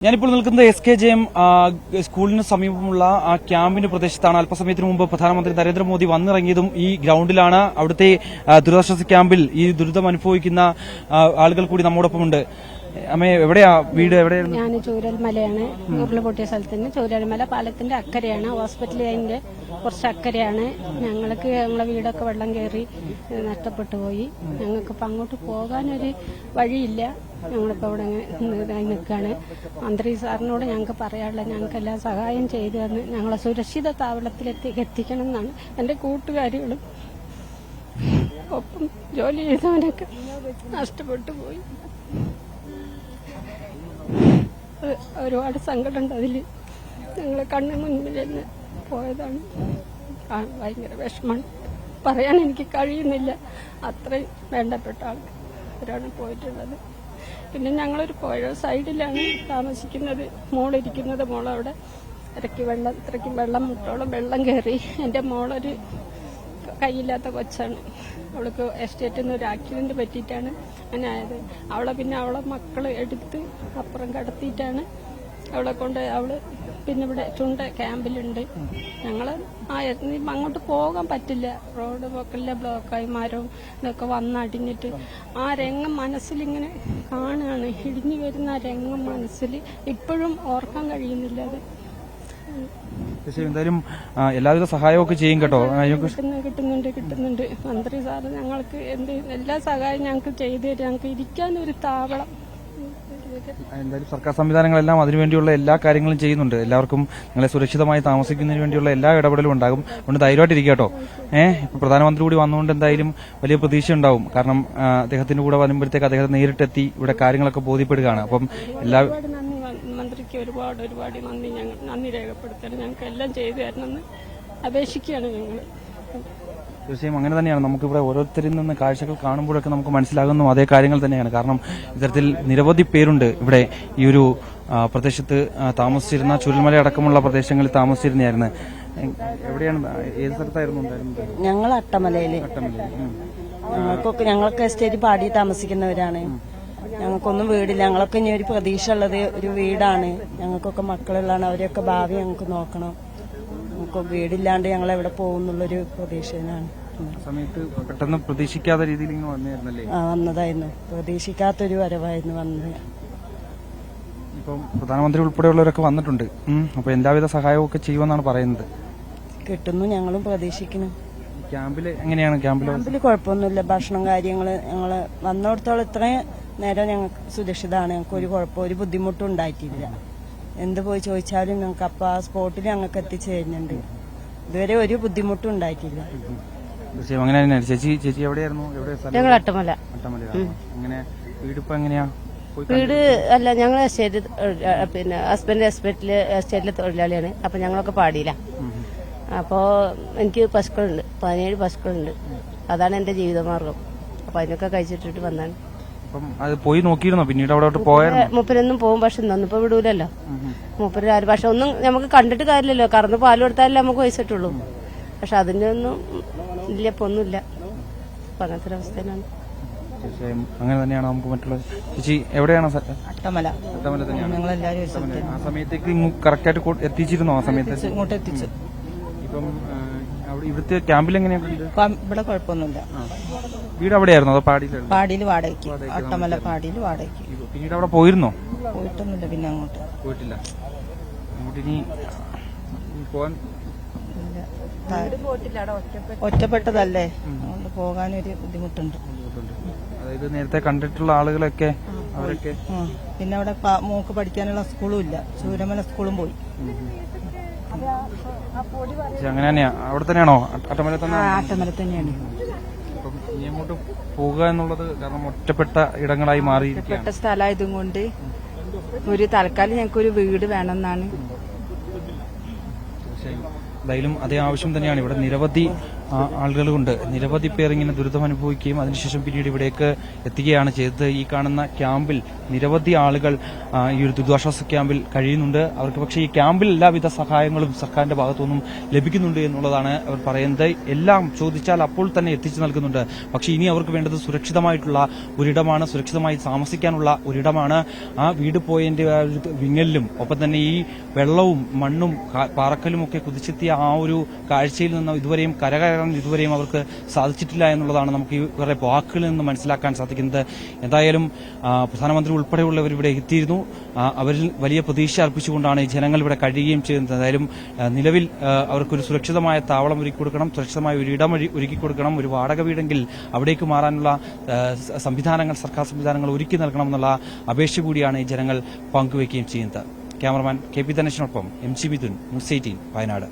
ഞാനിപ്പോൾ നിൽക്കുന്നത് SKJM സ്കൂളിന് സമീപമുള്ള ആ ക്യാമ്പിന്റെ പ്രദേശത്താണ്. അല്പസമയത്തിന് മുമ്പ് പ്രധാനമന്ത്രി നരേന്ദ്രമോദി വന്നിറങ്ങിയതും ഈ ഗ്രൌണ്ടിലാണ്. അവിടുത്തെ ദുരിതാശ്വാസ ക്യാമ്പിൽ ഈ ദുരിതം അനുഭവിക്കുന്ന ആളുകൾ കൂടി നമ്മോടൊപ്പമുണ്ട്. അമ്മേ, എവിടെയാ വീട്? എവിടെയാണ്? ഞാൻ ചൂരൽമലയാണ്. ഉരുളുപൊട്ടിയ സ്ഥലത്തിന് ചൂരൽമല പാലത്തിന്റെ അക്കരെയാണ്. ഹോസ്പിറ്റൽ അതിന്റെ കുറച്ച് അക്കരെയാണ്. ഞങ്ങളെ വീടൊക്കെ വെള്ളം കയറി നഷ്ടപ്പെട്ടു പോയി. ഞങ്ങൾക്കിപ്പോൾ അങ്ങോട്ട് പോകാനൊരു വഴിയില്ല. ഞങ്ങളിപ്പോൾ ഇവിടെ നിൽക്കുകയാണ്. മന്ത്രി സാറിനോട് ഞങ്ങൾക്ക് പറയാനുള്ള ഞങ്ങൾക്ക് എല്ലാ സഹായം ചെയ്തു തന്ന് ഞങ്ങളെ സുരക്ഷിത താവളത്തിലെത്തി എത്തിക്കണം എന്നാണ്. എൻ്റെ കൂട്ടുകാരികളും ഒപ്പം ജോലി ചെയ്തവനൊക്കെ നഷ്ടപ്പെട്ടു പോയി. ഒരുപാട് സങ്കടമുണ്ട് അതിൽ. ഞങ്ങളെ കണ്ണു മുന്നിൽ തന്നെ പോയതാണ്. ഭയങ്കര വിഷമമാണ്. പറയാൻ എനിക്ക് കഴിയുന്നില്ല. അത്രയും വേണ്ടപ്പെട്ട ആൾക്കാരാണ് പോയിട്ടുള്ളത്. പിന്നെ ഞങ്ങളൊരു പുഴ സൈഡിലാണ് താമസിക്കുന്നത്. മോളിരിക്കുന്നത്. മോളവിടെ ഇത്രയ്ക്ക് വെള്ളം മുട്ടോളം വെള്ളം കയറി. എൻ്റെ മോളൊരു കൈയില്ലാത്ത കൊച്ചാണ്. അവൾക്ക് എസ്റ്റേറ്റിൽ നിന്ന് ഒരു ആക്സിഡന്റ് പറ്റിയിട്ടാണ് അങ്ങനെ ആയത്. അവളെ മക്കള് എടുത്ത് അപ്പുറം കടത്തിയിട്ടാണ് അവളെ കൊണ്ട്. അവള് പിന്നെ ഇവിടെ ചുണ്ട ക്യാമ്പിലുണ്ട്. ഞങ്ങള് അങ്ങോട്ട് പോകാൻ പറ്റില്ല. റോഡ് പൊക്കലിലെ ബ്ലോക്കായി മരവും ഇതൊക്കെ വന്നടിഞ്ഞിട്ട് ആ രംഗം മനസ്സിലിങ്ങനെ കാണുകയാണ്. ഇടിഞ്ഞു വരുന്ന ആ രംഗം മനസ്സിൽ ഇപ്പോഴും ഓർക്കാൻ കഴിയുന്നില്ല. അത് എന്തായാലും എല്ലാവിധ സഹായമൊക്കെ ചെയ്യും കേട്ടോ. കിട്ടുന്നുണ്ട്. മന്ത്രി സാറ് ഞങ്ങൾക്ക് എല്ലാ സഹായവും ഞങ്ങൾക്ക് ചെയ്തു തരും. ഞങ്ങൾക്ക് ഇരിക്കാനൊരു താവളം. എന്തായാലും സർക്കാർ സംവിധാനങ്ങളെല്ലാം അതിനുവേണ്ടിയുള്ള എല്ലാ കാര്യങ്ങളും ചെയ്യുന്നുണ്ട്. എല്ലാവർക്കും നിങ്ങളെ സുരക്ഷിതമായി താമസിക്കുന്നതിന് വേണ്ടിയുള്ള എല്ലാ ഇടപെടലും ഉണ്ടാകും. അതുകൊണ്ട് ധൈര്യമായിട്ടിരിക്കുക കേട്ടോ. ഇപ്പൊ പ്രധാനമന്ത്രി കൂടി വന്നുകൊണ്ട് എന്തായാലും വലിയ പ്രതീക്ഷ ഉണ്ടാവും. കാരണം അദ്ദേഹത്തിന്റെ കൂടെ വരുമ്പോഴത്തേക്ക് അദ്ദേഹം നേരിട്ടെത്തി ഇവിടെ കാര്യങ്ങളൊക്കെ ബോധ്യപ്പെടുകയാണ്. അപ്പം എല്ലാ മന്ത്രിക്ക് ഒരുപാട് നന്ദി രേഖപ്പെടുത്തണം. ഞങ്ങൾക്ക് എല്ലാം ചെയ്തു തരണമെന്ന് അപേക്ഷിക്കുകയാണ് ഞങ്ങൾ. തീർച്ചയായും അങ്ങനെ തന്നെയാണ്. നമുക്കിവിടെ ഓരോരുത്തരിൽ നിന്ന് കാഴ്ചകൾ കാണുമ്പോഴൊക്കെ നമുക്ക് മനസ്സിലാകുന്നു അതേ കാര്യങ്ങൾ തന്നെയാണ്. കാരണം ഇത്തരത്തിൽ നിരവധി പേരുണ്ട് ഇവിടെ ഈ ഒരു പ്രദേശത്ത് താമസിച്ചിരുന്ന. ചുരുൾമല അടക്കമുള്ള പ്രദേശങ്ങളിൽ താമസിച്ചിരുന്നായിരുന്നു. എവിടെയാണ്, ഏത് സ്ഥലത്തായിരുന്നു ഉണ്ടായിരുന്നത്? ഞങ്ങൾ അട്ടമലയില്. ഞങ്ങളൊക്കെ എസ്റ്റേറ്റ് പാടി താമസിക്കുന്നവരാണ്. ഞങ്ങൾക്കൊന്നും വീടില്ല. ഞങ്ങളൊക്കെ ഇനി ഒരു പ്രതീക്ഷ ഉള്ളത് ഒരു വീടാണ്. ഞങ്ങൾക്കൊക്കെ മക്കളുള്ളതാണ്. അവരെയൊക്കെ ഭാവി ഞങ്ങൾക്ക് നോക്കണം. നമുക്ക് വീടില്ലാണ്ട് ഞങ്ങൾ എവിടെ പോകുന്നുള്ളൊരു പ്രതീക്ഷയിലാണ്. സമയത്ത് പെട്ടെന്ന് പ്രതീക്ഷിക്കാത്ത രീതിയിൽ വന്നതായിരുന്നു. പ്രതീക്ഷിക്കാത്തൊരു വരവായിരുന്നു വന്നത്. ഇപ്പം പ്രധാനമന്ത്രി ഉൾപ്പെടെയുള്ളവരൊക്കെ വന്നിട്ടുണ്ട്. അപ്പൊ എല്ലാവിധ സഹായവും ഒക്കെ ചെയ്യുമെന്നാണ് പറയുന്നത്. കിട്ടുന്നു, ഞങ്ങളും പ്രതീക്ഷിക്കുന്നു. ക്യാമ്പില് എങ്ങനെയാണ്? ക്യാമ്പില് കുഴപ്പമൊന്നുമില്ല. ഭക്ഷണം കാര്യങ്ങള് ഞങ്ങള് വന്നിടത്തോളം ഇത്രയും നേരം ഞങ്ങൾക്ക് സുരക്ഷിതമാണ്. ഞങ്ങൾക്ക് ഒരു കുഴപ്പം ഒരു ബുദ്ധിമുട്ടും ഉണ്ടായിട്ടില്ല. എന്ത് പോയി ചോദിച്ചാലും ഞങ്ങൾക്ക് അപ്പൊ ആ സ്പോട്ടിൽ ഞങ്ങൾക്ക് എത്തിച്ചു തരുന്നുണ്ട്. ഇതുവരെ ഒരു ബുദ്ധിമുട്ടും ഉണ്ടായിട്ടില്ല. അങ്ങനെ ചേച്ചി എവിടെയായിരുന്നു? ഞങ്ങൾ അട്ടമല. എങ്ങനെ വീടിപ്പോ എങ്ങനെയാ? വീട് അല്ല, ഞങ്ങൾ എസ്റ്റേറ്റ് പിന്നെ ഹസ്ബൻഡ് എസ്റ്റേറ്റിലെ തൊഴിലാളിയാണ്. അപ്പൊ ഞങ്ങളൊക്കെ പാടിയില്ല. അപ്പോ എനിക്ക് പശുക്കളുണ്ട്, 17 പശുക്കളുണ്ട്. അതാണ് എന്റെ ജീവിതമാർഗം. അപ്പൊ അതിനൊക്കെ കഴിച്ചിട്ടിട്ട് വന്നാണ്. അത് പോയി നോക്കിയിരുന്നോ? പിന്നീട് അവിടെ പോയായിരുന്നു? മൂപ്പരൊന്നും പോകും. പക്ഷെ ഇന്നിപ്പോ വിടൂലല്ലോ മൂപ്പര്. പക്ഷെ ഒന്നും നമുക്ക് കണ്ടിട്ട് കാര്യമില്ലല്ലോ. കറന്ന് പാല് കൊടുത്താലേ നമുക്ക് പൈസ കിട്ടുള്ളൂ. പക്ഷെ അതിന്റെ ഒന്നും ഇല്ല, ഇപ്പൊ ഒന്നുമില്ല. അപ്പൊ അങ്ങനത്തെ ഒരു അവസ്ഥയിലാണ്. അങ്ങനെ തന്നെയാണ് നമുക്ക് മറ്റുള്ള. ചേച്ചി എവിടെയാണ്? അട്ടമല തന്നെയാണ്. ഞങ്ങളെല്ലാവരും ആ സമയത്തേക്ക് കറക്റ്റായിട്ട് എത്തിച്ചിരുന്നോ? ആ സമയത്ത് ഇങ്ങോട്ട് എത്തിച്ചു. ഇപ്പം ഇവിടുത്തെ ക്യാമ്പിൽ എങ്ങനെയാണ്? ഇവിടെ കുഴപ്പമൊന്നുമില്ല. വീട് അവിടെയായിരുന്നു അതോ പാടിയിലായിരുന്നു? പാടിയിൽ വാടകയ്ക്ക്. അട്ടമല പാടിയിൽ വാടകയ്ക്ക്. പിന്നീട് അവിടെ പോയിരുന്നോ? പോയിട്ടൊന്നുമില്ല. പിന്നെ അങ്ങോട്ട് പോയിട്ടില്ല. അങ്ങോട്ട് ഇനി പോവാൻ ഒറ്റപ്പെട്ടതല്ലേ, അതുകൊണ്ട് പോകാനൊരു ബുദ്ധിമുട്ടുണ്ട്. അതായത് നേരത്തെ കണ്ടിട്ടുള്ള ആളുകളൊക്കെ അവരൊക്കെ. പിന്നെ അവിടെ മോക്ക് പഠിക്കാനുള്ള സ്കൂളും ഇല്ല. ചൂരമല സ്കൂളും പോയി. അങ്ങനെ തന്നെയാ? അവിടെ തന്നെയാണോ? അട്ടമല തന്നെയാണ്. അപ്പം ഇനി അങ്ങോട്ട് പോകുക എന്നുള്ളത് കാരണം ഒറ്റപ്പെട്ട ഇടങ്ങളായി മാറി. ഒറ്റപ്പെട്ട സ്ഥലമായതും കൊണ്ട് ഒരു തൽക്കാലം ഞങ്ങൾക്കൊരു വീട് വേണമെന്നാണ്. എന്തായാലും അതേ ആവശ്യം തന്നെയാണ്. ഇവിടെ നിരവധി ആളുകളുണ്ട്. നിരവധി പേർ ഇങ്ങനെ ദുരിതം അനുഭവിക്കുകയും അതിനുശേഷം പിന്നീട് ഇവിടേക്ക് എത്തുകയാണ് ചെയ്തത്. ഈ കാണുന്ന ക്യാമ്പിൽ നിരവധി ആളുകൾ ഈ ഒരു ദുരിതാശ്വാസ ക്യാമ്പിൽ കഴിയുന്നുണ്ട്. അവർക്ക് പക്ഷേ ഈ ക്യാമ്പിൽ എല്ലാവിധ സഹായങ്ങളും സർക്കാരിന്റെ ഭാഗത്തുനിന്നും ലഭിക്കുന്നുണ്ട് എന്നുള്ളതാണ് അവർ പറയുന്നത്. എല്ലാം ചോദിച്ചാൽ അപ്പോൾ തന്നെ എത്തിച്ചു നൽകുന്നുണ്ട്. പക്ഷേ ഇനി അവർക്ക് വേണ്ടത് സുരക്ഷിതമായിട്ടുള്ള ഒരിടമാണ്, സുരക്ഷിതമായി താമസിക്കാനുള്ള ഒരിടമാണ്. ആ വീട് പോയതിന്റെ വിങ്ങലിലും ഒപ്പം തന്നെ ഈ വെള്ളവും മണ്ണും പാറക്കലും ഒക്കെ കുതിച്ചെത്തിയ ആ ഒരു കാഴ്ചയിൽ നിന്ന് ഇതുവരെയും കരകയറാൻ ഇതുവരെയും അവർക്ക് സാധിച്ചിട്ടില്ല എന്നുള്ളതാണ് നമുക്ക് ഈ കുറെ വാക്കുകളിൽ നിന്ന് മനസ്സിലാക്കാൻ സാധിക്കുന്നത്. എന്തായാലും പ്രധാനമന്ത്രി ഉൾപ്പെടെയുള്ളവർ ഇവിടെ എത്തിയിരുന്നു. അവരിൽ വലിയ പ്രതീക്ഷ അർപ്പിച്ചുകൊണ്ടാണ് ഈ ജനങ്ങൾ ഇവിടെ കഴിയുകയും ചെയ്യുന്നത്. എന്തായാലും നിലവിൽ അവർക്കൊരു സുരക്ഷിതമായ താവളം ഒരുക്കി കൊടുക്കണം, സുരക്ഷിതമായ ഒരു ഇടം ഒരുക്കി കൊടുക്കണം. ഒരു വാടക വീടെങ്കിൽ അവിടേക്ക് മാറാനുള്ള സംവിധാനങ്ങൾ, സർക്കാർ സംവിധാനങ്ങൾ ഒരുക്കി നൽകണമെന്നുള്ള അപേക്ഷ കൂടിയാണ് ഈ ജനങ്ങൾ പങ്കുവയ്ക്കുകയും ചെയ്യുന്നത്. Cameraman KP ധനേഷിനൊപ്പം MC Mithun, news 18 Wayanad.